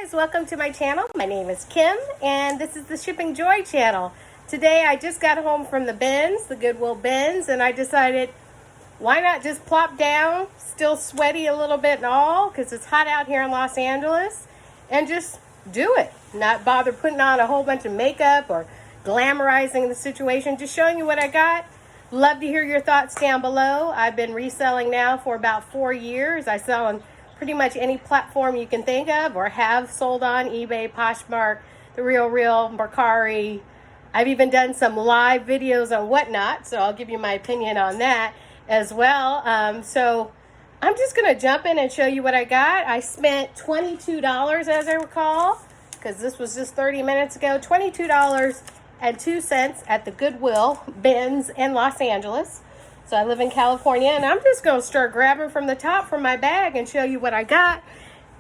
guys, welcome to my channel. My name is Kim and this is the Shipping Joy channel. Today I just got home from the bins, the Goodwill bins, and I decided why not just plop down, still sweaty a little bit and all because it's hot out here in Los Angeles, and just do it. Not bother putting on a whole bunch of makeup or glamorizing the situation, just showing you what I got. Love to hear your thoughts down below. I've been reselling now for about 4 years. I sell on pretty much any platform you can think of or have sold on: eBay, Poshmark, The RealReal, Mercari. I've even done some live videos on Whatnot, so I'll give you my opinion on that as well. So I'm just going to jump in and show you what I got. I spent $22 as I recall, because this was just 30 minutes ago. $22.02 at the Goodwill bins in Los Angeles. So I live in California, and I'm just going to start grabbing from the top from my bag and show you what I got.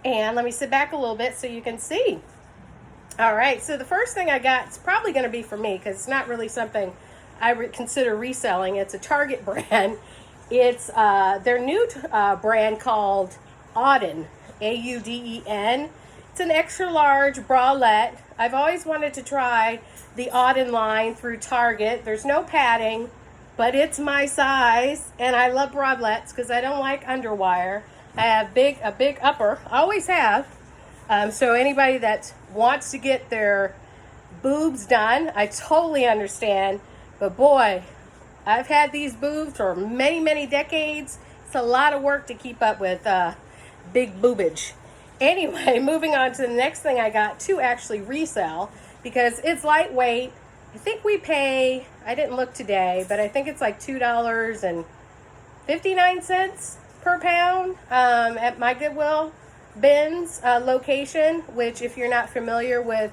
And let me sit back a little bit so you can see. All right, so the first thing I got is probably going to be for me because it's not really something I consider reselling. It's a Target brand. It's their new brand called Auden, A-U-D-E-N. It's an extra large bralette. I've always wanted to try the Auden line through Target. There's no padding, but it's my size, and I love bralettes because I don't like underwire. I have a big upper, I always have. So anybody that wants to get their boobs done, I totally understand. But boy, I've had these boobs for many, many decades. It's a lot of work to keep up with big boobage. Anyway, moving on to the next thing I got to actually resell because it's lightweight. I think we pay, I didn't look today, but I think it's like $2.59 per pound at my Goodwill bins location, which if you're not familiar with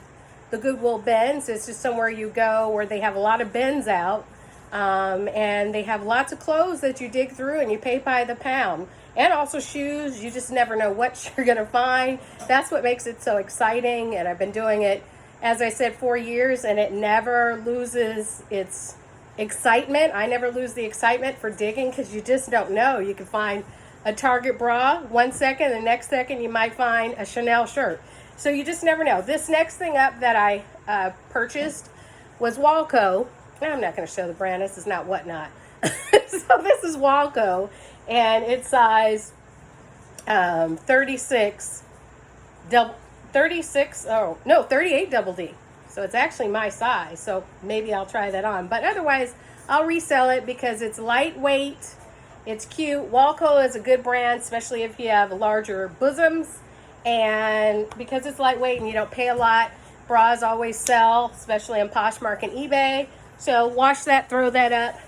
the Goodwill bins, it's just somewhere you go where they have a lot of bins out, and they have lots of clothes that you dig through and you pay by the pound. And also shoes. You just never know what you're going to find. That's what makes it so exciting, and I've been doing it, as I said, 4 years, and it never loses its excitement. I never lose the excitement for digging because you just don't know. You can find a Target bra 1 second, the next second you might find a Chanel shirt. So you just never know. This next thing up that I purchased was Walco. I'm not going to show the brand. This is not Whatnot. So this is Walco, and it's size 38 double D. So it's actually my size, so maybe I'll try that on. But otherwise, I'll resell it because it's lightweight, it's cute. Walco is a good brand, especially if you have larger bosoms. And because it's lightweight and you don't pay a lot, bras always sell, especially on Poshmark and eBay. So wash that, throw that up,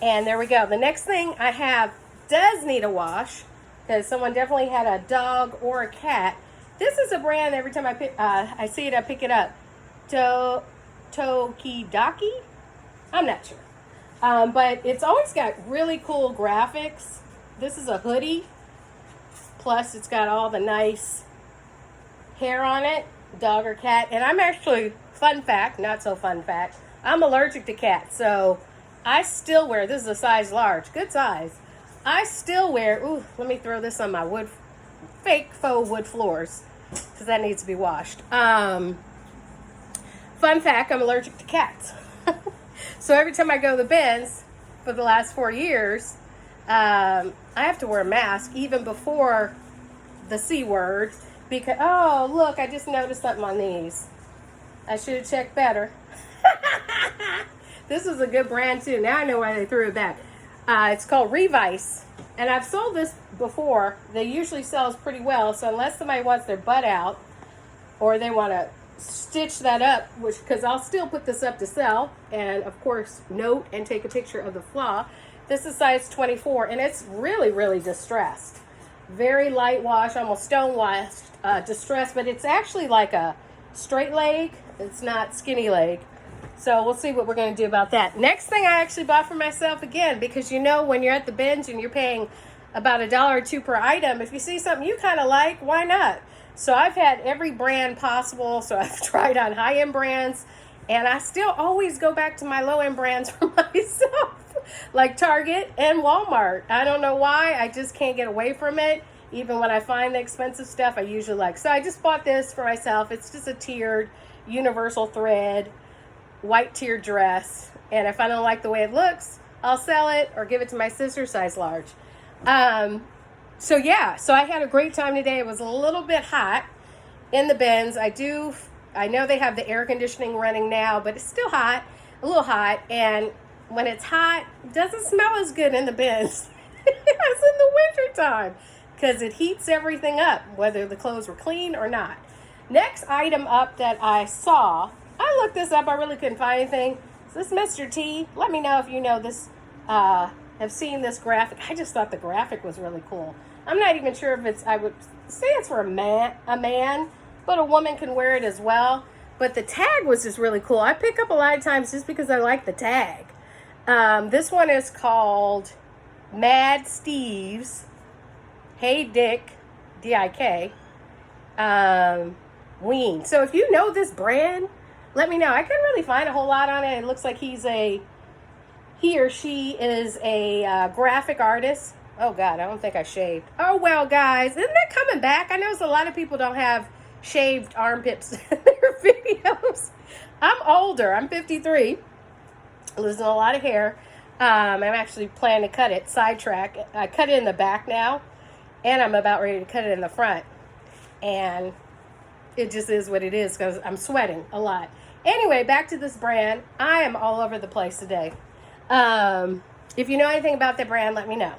and there we go. The next thing I have does need a wash because someone definitely had a dog or a cat. This is a brand, every time I see it, I pick it up. Tokidaki? I'm not sure. But it's always got really cool graphics. This is a hoodie. Plus, it's got all the nice hair on it, dog or cat. And I'm actually, fun fact, not so fun fact, I'm allergic to cats. So I still wear, this is a size large, good size. I still wear, ooh, let me throw this on my fake faux wood floors because that needs to be washed. Fun fact, I'm allergic to cats. So every time I go to the bins for the last 4 years, I have to wear a mask even before the C word because, oh, look, I just noticed something on these. I should have checked better. This is a good brand too. Now I know why they threw it back. It's called Revice, and I've sold this before. They usually sells pretty well, so unless somebody wants their butt out or they want to stitch that up, which, because I'll still put this up to sell, and of course note and take a picture of the flaw. This is size 24, and it's really, really distressed. Very light wash, almost stone washed, distressed, but it's actually like a straight leg. It's not skinny leg. So we'll see what we're going to do about that. Next thing I actually bought for myself again, because you know when you're at the binge and you're paying about $1 or $2 per item, if you see something you kind of like, why not? So I've had every brand possible. So I've tried on high-end brands, and I still always go back to my low-end brands for myself, like Target and Walmart. I don't know why. I just can't get away from it. Even when I find the expensive stuff, I usually like. So I just bought this for myself. It's just a tiered universal thread white tiered dress. And if I don't like the way it looks, I'll sell it or give it to my sister, size large. So I had a great time today. It was a little bit hot in the bins. I know they have the air conditioning running now, but it's still hot, a little hot. And when it's hot, it doesn't smell as good in the bins as in the wintertime, because it heats everything up, whether the clothes were clean or not. Next item up that I saw, I looked this up, I really couldn't find anything. Is this Mr. T? Let me know if you know this, have seen this graphic. I just thought the graphic was really cool. I'm not even sure if I would say it's for a man, but a woman can wear it as well. But the tag was just really cool. I pick up a lot of times just because I like the tag. This one is called Mad Steve's Hey Dick, D-I-K, Ween. So if you know this brand, let me know. I couldn't really find a whole lot on it. It looks like he or she is a graphic artist. Oh God, I don't think I shaved. Oh well, guys, isn't that coming back? I notice a lot of people don't have shaved armpits in their videos. I'm older. I'm 53. Losing a lot of hair. I'm actually planning to cut it. Sidetrack. I cut it in the back now, and I'm about ready to cut it in the front. And it just is what it is because I'm sweating a lot. Anyway, back to this brand. I am all over the place today. If you know anything about the brand, let me know.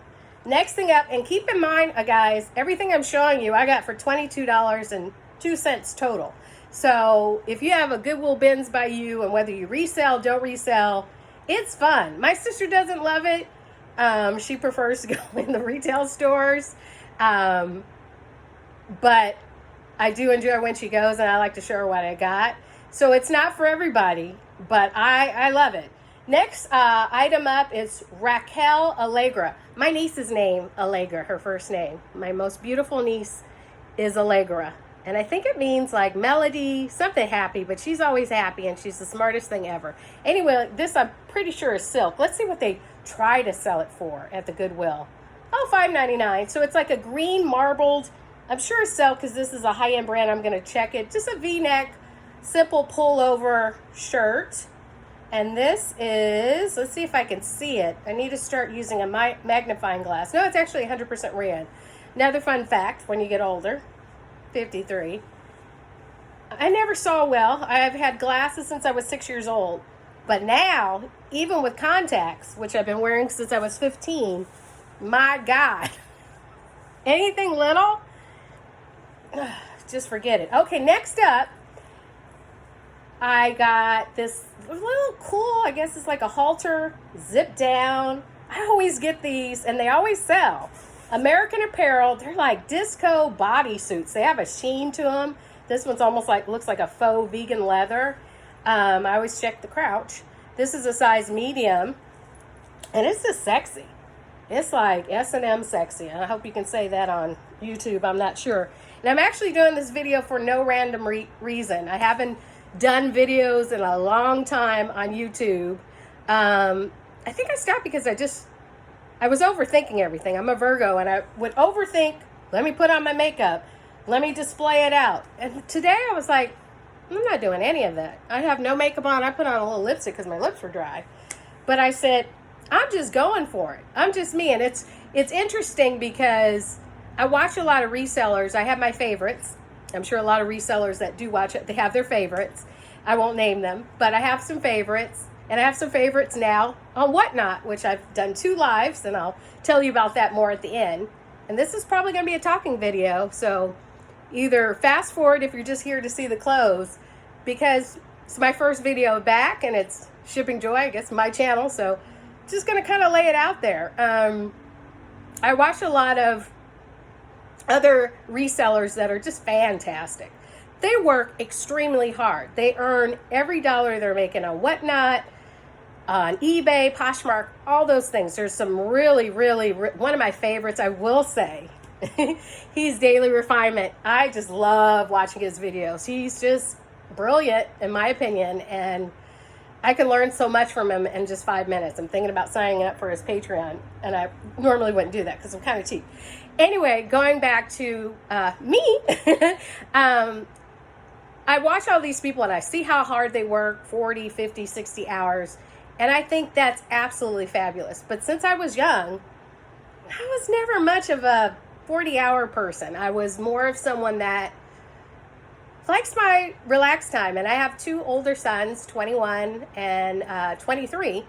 Next thing up, and keep in mind, guys, everything I'm showing you, I got for $22.02 total. So if you have a Goodwill bins by you, and whether you resell, don't resell, it's fun. My sister doesn't love it. She prefers to go in the retail stores. But I do enjoy when she goes, and I like to show her what I got. So it's not for everybody, but I love it. Next item up is Raquel Allegra. My niece's name, Allegra, her first name. My most beautiful niece is Allegra. And I think it means like melody, something happy, but she's always happy and she's the smartest thing ever. Anyway, this I'm pretty sure is silk. Let's see what they try to sell it for at the Goodwill. Oh, $5.99. So it's like a green marbled, I'm sure it's silk because this is a high-end brand. I'm going to check it. Just a V-neck, simple pullover shirt. And this is, let's see if I can see it. I need to start using a magnifying glass. No, it's actually 100% rayon. Another fun fact, when you get older, 53, I never saw well. I've had glasses since I was 6 years old. But now, even with contacts, which I've been wearing since I was 15, my God, anything little, just forget it. Okay, next up, I got this little cool, I guess it's like a halter, zip down. I always get these, and they always sell. American Apparel, they're like disco bodysuits. They have a sheen to them. This one's almost like, looks like a faux vegan leather. I always check the crouch. This is a size medium, and it's just sexy. It's like S&M sexy, and I hope you can say that on YouTube. I'm not sure. And I'm actually doing this video for no random reason. I haven't done videos in a long time on YouTube. I think I stopped because I was overthinking everything. I'm a Virgo, and I would overthink, let me put on my makeup, let me display it out. And today I was like, I'm not doing any of that. I have no makeup on. I put on a little lipstick because my lips were dry. But I said, I'm just going for it. I'm just me. And it's interesting because I watch a lot of resellers. I have my favorites. I'm sure a lot of resellers that do watch it, they have their favorites. I won't name them, but I have some favorites. And I have some favorites now on Whatnot, which I've done 2 lives, and I'll tell you about that more at the end. And this is probably going to be a talking video, so either fast forward if you're just here to see the clothes, because it's my first video back, and it's Shipping Joy, I guess, my channel, so just going to kind of lay it out there. I watch a lot of other resellers that are just fantastic. They work extremely hard. They earn every dollar they're making on Whatnot, on eBay, Poshmark, all those things. There's some really, one of my favorites, I will say, he's Daily Refinement. I just love watching his videos. He's just brilliant, in my opinion, and I can learn so much from him in just 5 minutes. I'm thinking about signing up for his Patreon, and I normally wouldn't do that because I'm kind of cheap. Anyway, going back to me, I watch all these people and I see how hard they work, 40, 50, 60 hours. And I think that's absolutely fabulous. But since I was young, I was never much of a 40-hour person. I was more of someone that likes my relaxed time. And I have two older sons, 21 and 23.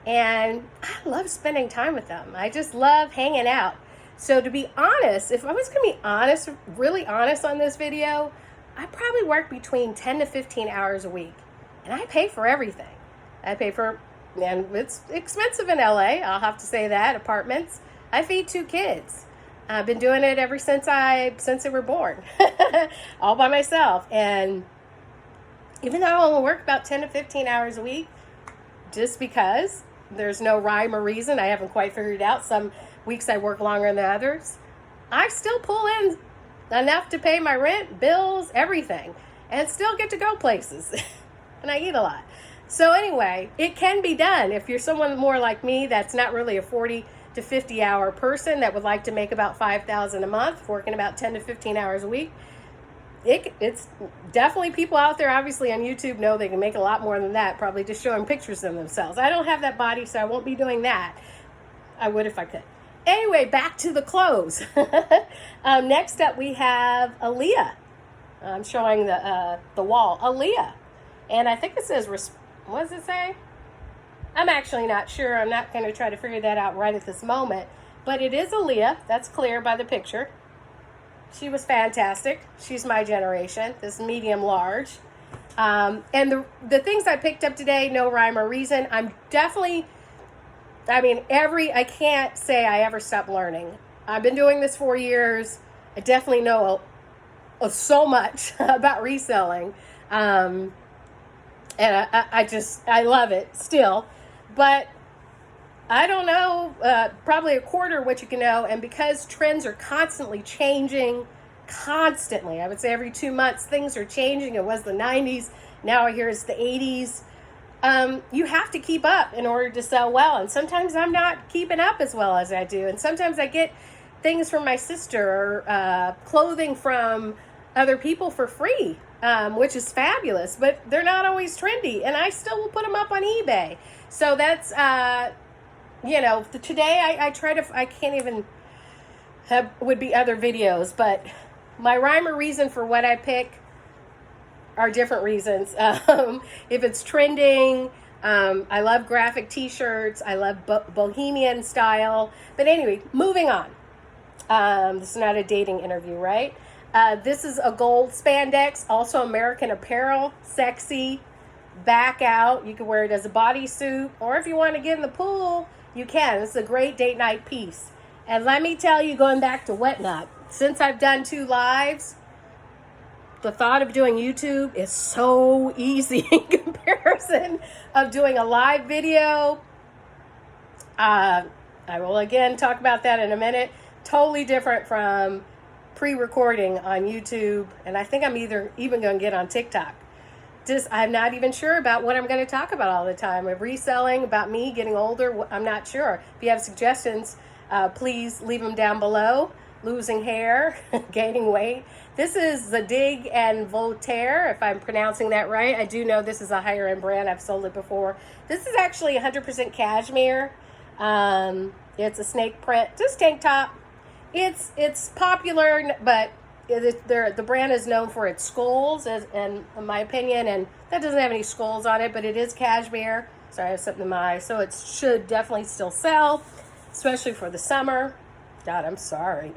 And I love spending time with them. I just love hanging out. So to be honest, if I was going to be honest, really honest on this video, I probably work between 10 to 15 hours a week. And I pay for everything. I pay for, and it's expensive in LA, I'll have to say that, apartments. I feed two kids. I've been doing it ever since they were born, all by myself. And even though I only work about 10 to 15 hours a week, just because there's no rhyme or reason, I haven't quite figured it out. Some weeks I work longer than others. I still pull in enough to pay my rent, bills, everything, and still get to go places. And I eat a lot. So anyway, it can be done. If you're someone more like me that's not really a 40 to 50 hour person that would like to make about $5,000 a month, working about 10 to 15 hours a week, it's definitely people out there obviously on YouTube know they can make a lot more than that, probably just showing pictures of themselves. I don't have that body, so I won't be doing that. I would if I could. Anyway, back to the clothes. Next up, we have Aaliyah. I'm showing the wall. Aaliyah. And I think it says, what does it say? I'm actually not sure. I'm not going to try to figure that out right at this moment. But it is Aaliyah. That's clear by the picture. She was fantastic. She's my generation. This medium large. And the things I picked up today, no rhyme or reason. I'm definitely... I can't say I ever stopped learning. I've been doing this 4 years. I definitely know so much about reselling. And I love it still. But I don't know, probably a quarter of what you can know. And because trends are constantly changing, I would say every 2 months, things are changing. It was the 90s. Now I hear it's the 80s. You have to keep up in order to sell well. And sometimes I'm not keeping up as well as I do. And sometimes I get things from my sister or clothing from other people for free, which is fabulous. But they're not always trendy. And I still will put them up on eBay. So that's, today I can't even have, would be other videos. But my rhyme or reason for what I pick are different reasons. If it's trending, I love graphic t-shirts. I love bohemian style. But anyway, moving on. This is not a dating interview, right? This is a gold spandex, also American Apparel, sexy, back out. You can wear it as a bodysuit, or if you want to get in the pool, you can. It's a great date night piece. And let me tell you, going back to Whatnot, since I've done 2 lives, the thought of doing YouTube is so easy in comparison of doing a live video. I will again talk about that in a minute. Totally different from pre-recording on YouTube. And I think I'm even going to get on TikTok. I'm not even sure about what I'm going to talk about all the time. Of reselling, about me getting older, I'm not sure. If you have suggestions, please leave them down below. Losing hair, gaining weight. This is Zadig and Voltaire, if I'm pronouncing that right. I do know this is a higher end brand. I've sold it before. This is actually 100% cashmere. It's a snake print, just tank top. It's popular, but the brand is known for its skulls, in my opinion, and that doesn't have any skulls on it, but it is cashmere. Sorry, I have something in my eye. So it should definitely still sell, especially for the summer. God, I'm sorry.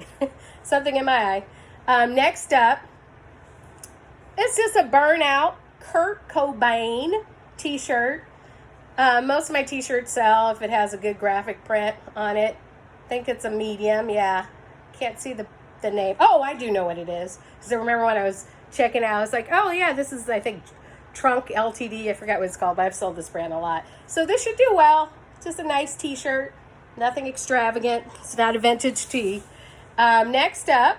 Something in my eye. Next up, it's just a burnout Kurt Cobain t-shirt. Most of my t-shirts sell if it has a good graphic print on it. I think it's a medium, yeah. Can't see the name. Oh, I do know what it is. Because I remember when I was checking out, I was like, oh yeah, this is, I think, Trunk LTD. I forgot what it's called, but I've sold this brand a lot. So this should do well. Just a nice t-shirt. Nothing extravagant. It's not a vintage tee. Next up,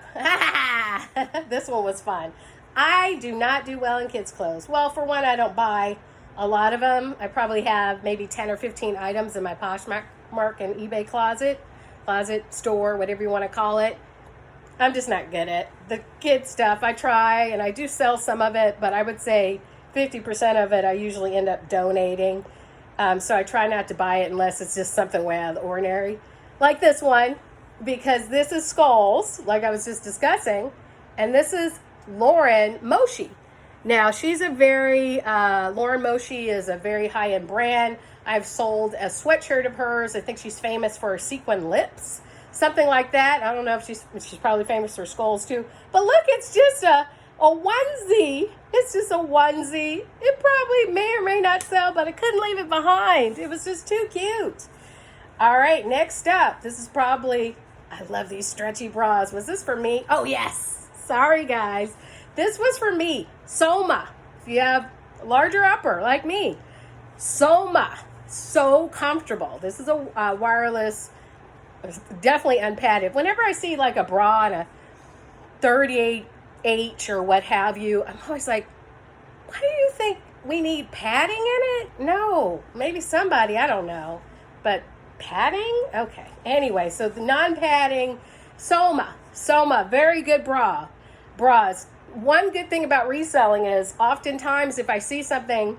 this one was fun. I do not do well in kids' clothes. Well, for one, I don't buy a lot of them. I probably have maybe 10 or 15 items in my Poshmark and eBay closet, store, whatever you want to call it. I'm just not good at the kid stuff. I try and I do sell some of it, but I would say 50% of it I usually end up donating. So I try not to buy it unless it's just something way out of the ordinary. Like this one, because this is skulls, like I was just discussing, and this is Lauren Moshi. Now, she's a very, Lauren Moshi is a very high-end brand. I've sold a sweatshirt of hers. I think she's famous for her sequin lips, something like that. I don't know if she's probably famous for skulls too. But look, it's just a onesie. It's just a onesie. It probably may or may not sell, but I couldn't leave it behind. It was just too cute. All right, next up. This is probably, I love these stretchy bras. Was this for me? Oh, yes. Sorry, guys. This was for me. Soma. If you have a larger upper like me. Soma. So comfortable. This is a wireless, definitely unpadded. Whenever I see like a bra and a 38H or what have you, I'm always like, why do you think we need padding in it? No. Maybe somebody, I don't know. But padding? Okay. Anyway, so the non-padding Soma. Soma, very good bras. One good thing about reselling is oftentimes if I see something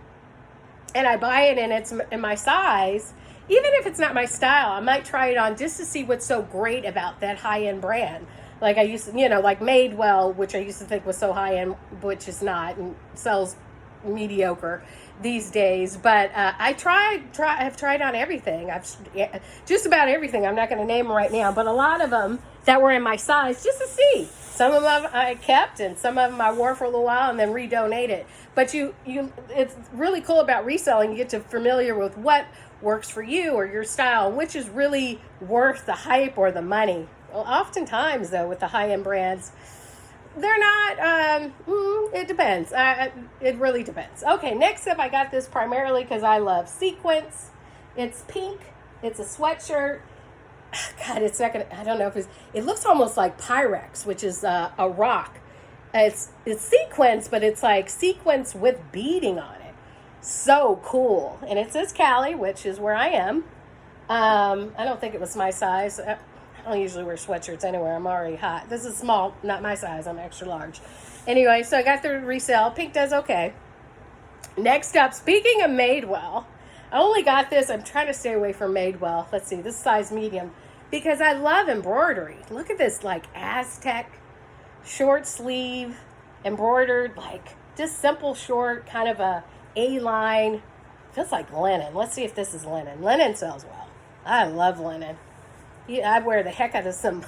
and I buy it and it's in my size, even if it's not my style, I might try it on just to see what's so great about that high-end brand. Like I used to, like Madewell, which I used to think was so high-end, which is not, and sells mediocre these days. But I've tried on everything. Just about everything. I'm not going to name them right now, but a lot of them that were in my size just to see. Some of them I kept, and some of them I wore for a little while and then redonated. But it's really cool about reselling. You get to familiar with what works for you or your style, which is really worth the hype or the money. Well, oftentimes, though, with the high-end brands, they're not, it depends. It really depends. Okay, next up, I got this primarily because I love sequins. It's pink. It's a sweatshirt. God, it's not gonna, I don't know if it looks almost like Pyrex, which is a rock. It's sequins, but it's like sequins with beading on it. So cool. And it says Cali, which is where I am. I don't think it was my size. I don't usually wear sweatshirts anywhere. I'm already hot. This is small, not my size. I'm extra large. Anyway, so I got the resale. Pink does okay. Next up, speaking of Madewell, I only got this. I'm trying to stay away from Madewell. Let's see, this is size medium because I love embroidery. Look at this, like Aztec short sleeve embroidered, like just simple short, kind of a A-line. Feels like linen. Let's see if this is linen. Linen sells well. I love linen. Yeah, I'd wear the heck out of some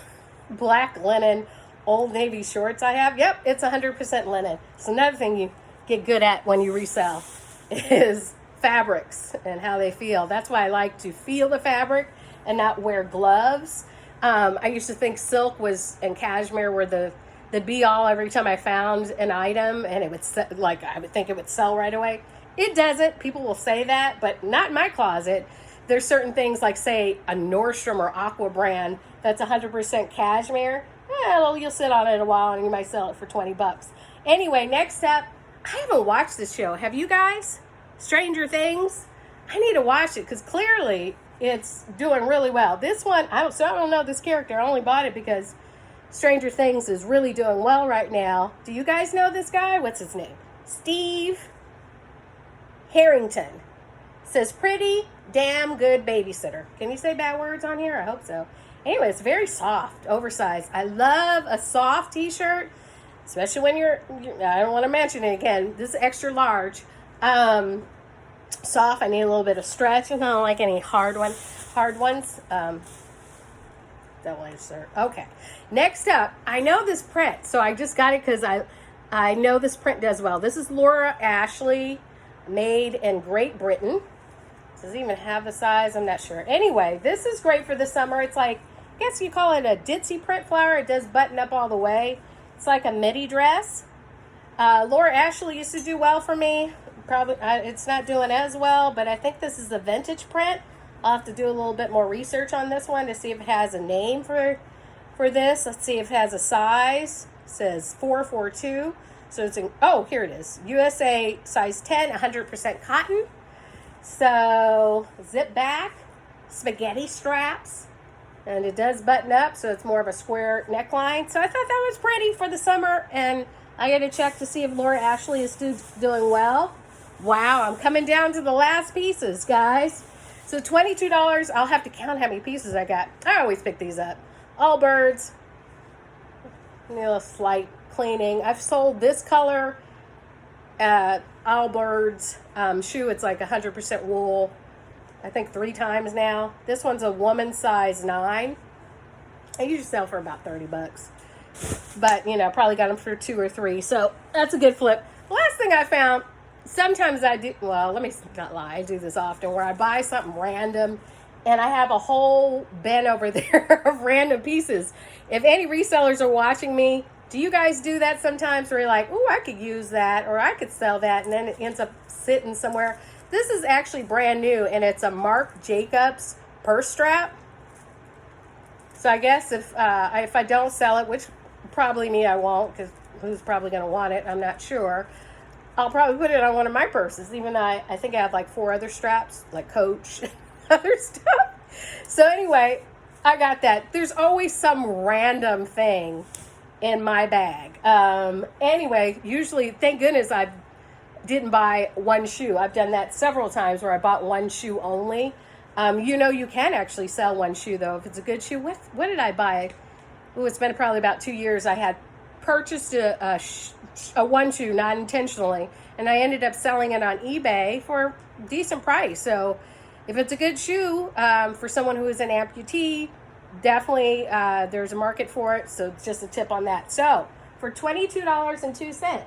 black linen Old Navy shorts I have. Yep, it's 100% linen. It's another thing you get good at when you resell is fabrics and how they feel. That's why I like to feel the fabric and not wear gloves. I used to think silk and cashmere were the be all every time I found an item, and it would I would think it would sell right away. It doesn't. People will say that, but not in my closet. There's certain things like, say, a Nordstrom or Aqua brand that's 100% cashmere. You'll sit on it a while and you might sell it for $20. Anyway, next up, I haven't watched this show. Have you guys? Stranger Things? I need to watch it because clearly it's doing really well. This one, I don't know this character. I only bought it because Stranger Things is really doing well right now. Do you guys know this guy? What's his name? Steve Harrington. Says pretty damn good babysitter. Can you say bad words on here? I hope so. Anyway, it's very soft, oversized. I love a soft t-shirt, especially when I don't want to mention it again. This is extra large. Soft. I need a little bit of stretch. I don't like any hard ones. That way, sir. Okay. Next up, I know this print, so I just got it because I know this print does well. This is Laura Ashley, made in Great Britain. Does it even have the size? I'm not sure. Anyway, this is great for the summer. It's like, I guess you call it a ditzy print flower. It does button up all the way. It's like a midi dress. Laura Ashley used to do well for me. Probably, it's not doing as well, but I think this is a vintage print. I'll have to do a little bit more research on this one to see if it has a name for this. Let's see if it has a size. It says 442. So it's here it is. USA size 10, 100% cotton. So zip back, spaghetti straps. And it does button up, so it's more of a square neckline. So I thought that was pretty for the summer. And I got to check to see if Laura Ashley is still doing well. Wow, I'm coming down to the last pieces, guys. So $22. I'll have to count how many pieces I got. I always pick these up. Allbirds. A little slight cleaning. I've sold this color Allbirds shoe. It's like 100% wool. I think 3 times now. This one's a woman's size 9. I usually sell for about $30. But, you know, probably got them for 2 or 3. So that's a good flip. The last thing I found, sometimes I do, well, let me not lie. I do this often where I buy something random and I have a whole bin over there of random pieces. If any resellers are watching me, do you guys do that sometimes where you're like, oh, I could use that or I could sell that, and then it ends up sitting somewhere? This is actually brand new, and it's a Marc Jacobs purse strap. So I guess if I don't sell it, which probably me I won't, because who's probably going to want it, I'm not sure. I'll probably put it on one of my purses, even though I think I have like 4 other straps, like Coach and other stuff. So anyway, I got that. There's always some random thing in my bag. Anyway, usually, thank goodness I didn't buy one shoe. I've done that several times where I bought one shoe only. You know, you can actually sell one shoe though if it's a good shoe. What did I buy? Oh, it's been probably about 2 years. I had purchased a one shoe, not intentionally, and I ended up selling it on eBay for a decent price. So if it's a good shoe for someone who is an amputee, definitely there's a market for it. So it's just a tip on that. So for $22.02,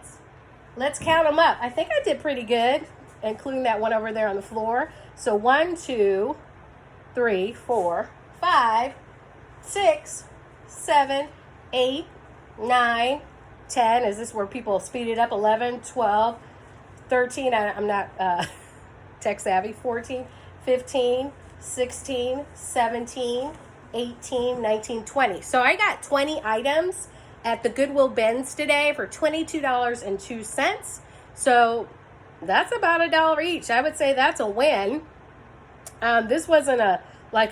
let's count them up. I think I did pretty good, including that one over there on the floor. So 1, 2, 3, 4, 5, 6, 7, 8, 9, 10. Is this where people speed it up? 11, 12, 13. I'm not tech savvy. 14, 15, 16, 17, 18, 19, 20. So I got 20 items at the Goodwill bins today for $22.02. So that's about $1 each. I would say that's a win. This wasn't a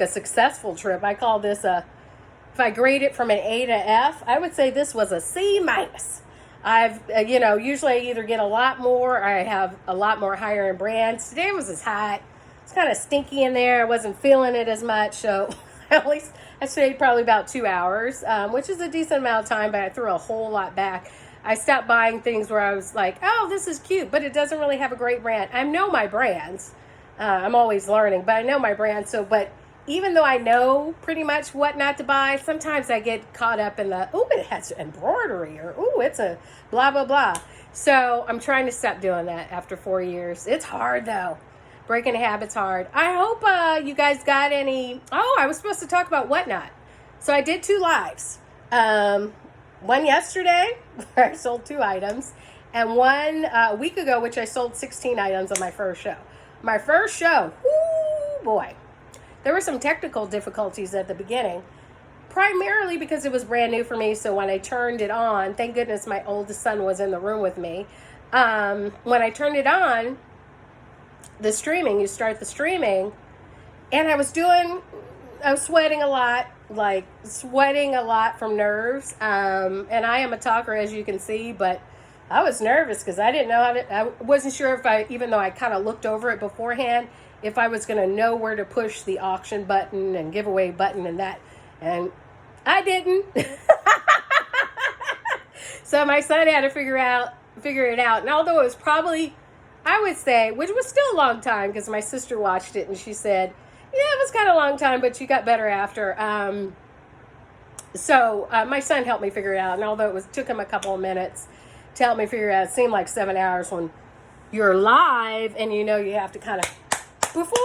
successful trip. I call this if I grade it from an A to F, I would say this was a C minus. I've, usually I either get a lot more or I have a lot more higher end brands. Today was as hot. It's kind of stinky in there. I wasn't feeling it as much. So at least I stayed probably about 2 hours, which is a decent amount of time, but I threw a whole lot back. I stopped buying things where I was like, oh, this is cute, but it doesn't really have a great brand. I know my brands. I'm always learning, but I know my brand. So, but even though I know pretty much what not to buy, sometimes I get caught up in the, oh, it has embroidery, or oh, it's a blah, blah, blah. So I'm trying to stop doing that after 4 years. It's hard though. Breaking a habit's hard. I hope you guys got any. Oh, I was supposed to talk about Whatnot. So I did 2 lives. One yesterday, where I sold 2 items, and one a week ago, which I sold 16 items on my first show. My first show, whoo boy. There were some technical difficulties at the beginning, primarily because it was brand new for me. So when I turned it on, thank goodness my oldest son was in the room with me. When I turned it on, the streaming, you start the streaming, and I was sweating a lot, from nerves. And I am a talker, as you can see, but I was nervous because I didn't know I wasn't sure if even though I kind of looked over it beforehand, if I was going to know where to push the auction button and giveaway button and that. And I didn't. So my son had to figure it out. And although it was probably, I would say, which was still a long time because my sister watched it and she said, yeah, it was kind of a long time, but you got better after. So my son helped me figure it out. And although took him a couple of minutes to help me figure it out, it seemed like 7 hours when you're live and you have to kind of, before.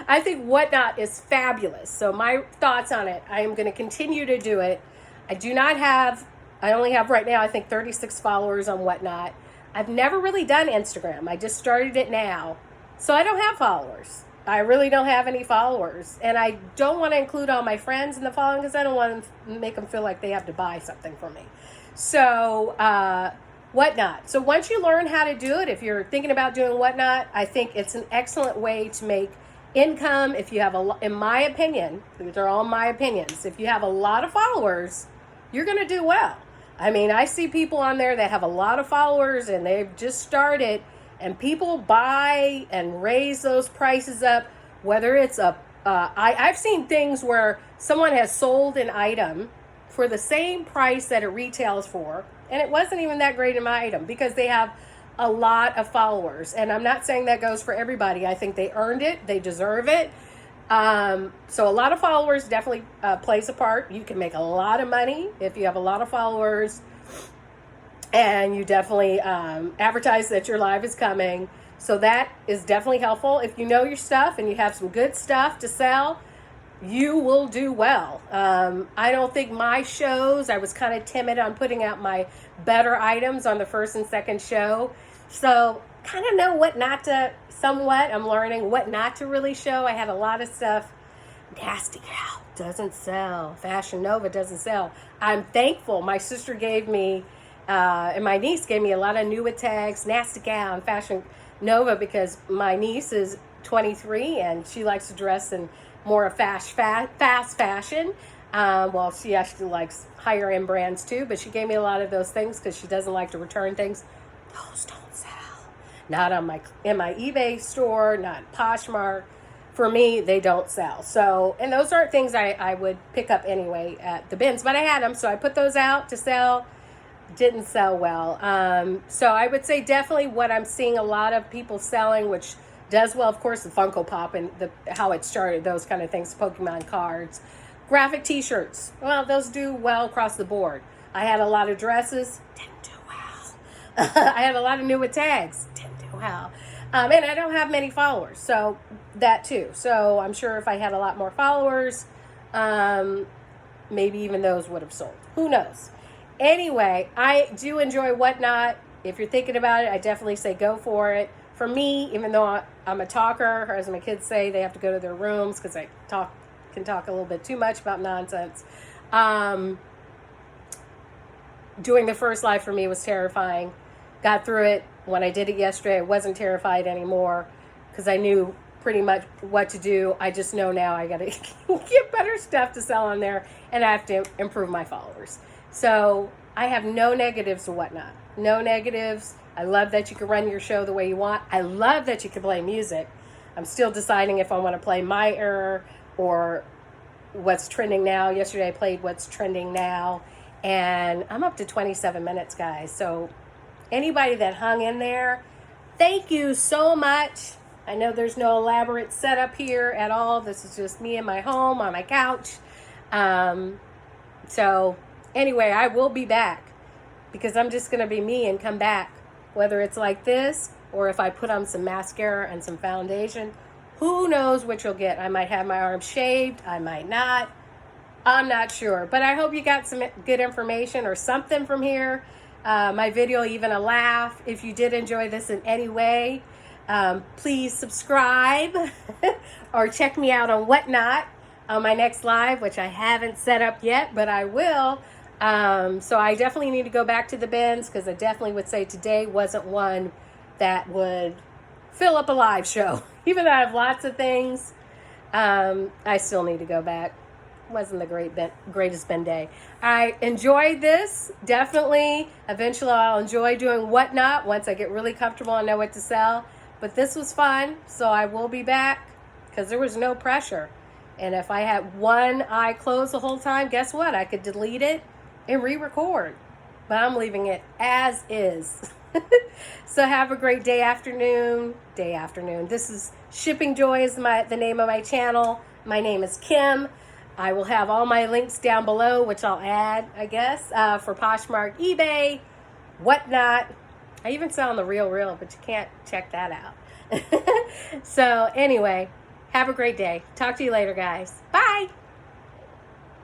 I think Whatnot is fabulous. So my thoughts on it, I am going to continue to do it. I only have right now, I think 36 followers on Whatnot. I've never really done Instagram. I just started it now. So I don't have followers. I really don't have any followers. And I don't want to include all my friends in the following because I don't want to make them feel like they have to buy something from me. So, Whatnot. So once you learn how to do it, if you're thinking about doing Whatnot, I think it's an excellent way to make income, if you have in my opinion, these are all my opinions, if you have a lot of followers, you're going to do well. I mean, I see people on there that have a lot of followers and they've just started, and people buy and raise those prices up, whether it's I've seen things where someone has sold an item for the same price that it retails for, and it wasn't even that great an item because they have a lot of followers. And I'm not saying that goes for everybody. I think they earned it. They deserve it. So a lot of followers definitely plays a part. You can make a lot of money if you have a lot of followers, and you definitely advertise that your live is coming. So that is definitely helpful. If you know your stuff and you have some good stuff to sell, you will do well. I don't think my shows, I was kind of timid on putting out my better items on the first and second show. So kind of know what not to, somewhat, I'm learning what not to really show. I had a lot of stuff. Nasty Gal doesn't sell. Fashion Nova doesn't sell. I'm thankful. My sister gave me, and my niece gave me a lot of new tags, Nasty Gal and Fashion Nova, because my niece is 23 and she likes to dress in more fast fashion. Well, she actually likes higher end brands too, but she gave me a lot of those things because she doesn't like to return things. Those don't sell. Not in my eBay store, not Poshmark. For me, they don't sell. So, and those aren't things I would pick up anyway at the bins, but I had them, so I put those out to sell. Didn't sell well. So I would say definitely what I'm seeing a lot of people selling, which does well, of course, the Funko Pop and how it started, those kind of things, Pokemon cards, graphic t-shirts. Well, those do well across the board. I had a lot of dresses, didn't do well. I had a lot of new tags, didn't do well. And I don't have many followers, so that too. So I'm sure if I had a lot more followers, maybe even those would have sold. Who knows? Anyway, I do enjoy Whatnot. If you're thinking about it, I definitely say go for it. For me, even though I'm a talker, or as my kids say, they have to go to their rooms because I can talk a little bit too much about nonsense. Doing the first live for me was terrifying. Got through it. When I did it yesterday, I wasn't terrified anymore because I knew pretty much what to do. I just know now I got to get better stuff to sell on there, and I have to improve my followers. So I have no negatives to Whatnot. No negatives. I love that you can run your show the way you want. I love that you can play music. I'm still deciding if I want to play My Era or What's Trending Now. Yesterday I played What's Trending Now, and I'm up to 27 minutes, guys. So anybody that hung in there, thank you so much. I know there's no elaborate setup here at all. This is just me in my home on my couch. So anyway, I will be back because I'm just going to be me and come back. Whether it's like this or if I put on some mascara and some foundation, who knows what you'll get. I might have my arms shaved. I might not. I'm not sure. But I hope you got some good information or something from here. My video, even a laugh. If you did enjoy this in any way, please subscribe or check me out on Whatnot on my next live, which I haven't set up yet, but I will. So I definitely need to go back to the bins because I definitely would say today wasn't one that would fill up a live show. Even though I have lots of things, I still need to go back. Wasn't the greatest bin day. I enjoyed this, definitely. Eventually I'll enjoy doing Whatnot once I get really comfortable and know what to sell. But this was fun, so I will be back because there was no pressure. And if I had one eye closed the whole time, guess what? I could delete it and re-record. But I'm leaving it as is. So have a great afternoon. This is Shipping Joy is the name of my channel. My name is Kim. I will have all my links down below, which I'll add, I guess, for Poshmark, eBay, Whatnot. I even sell on the Real, but you can't check that out. So anyway, have a great day. Talk to you later, guys.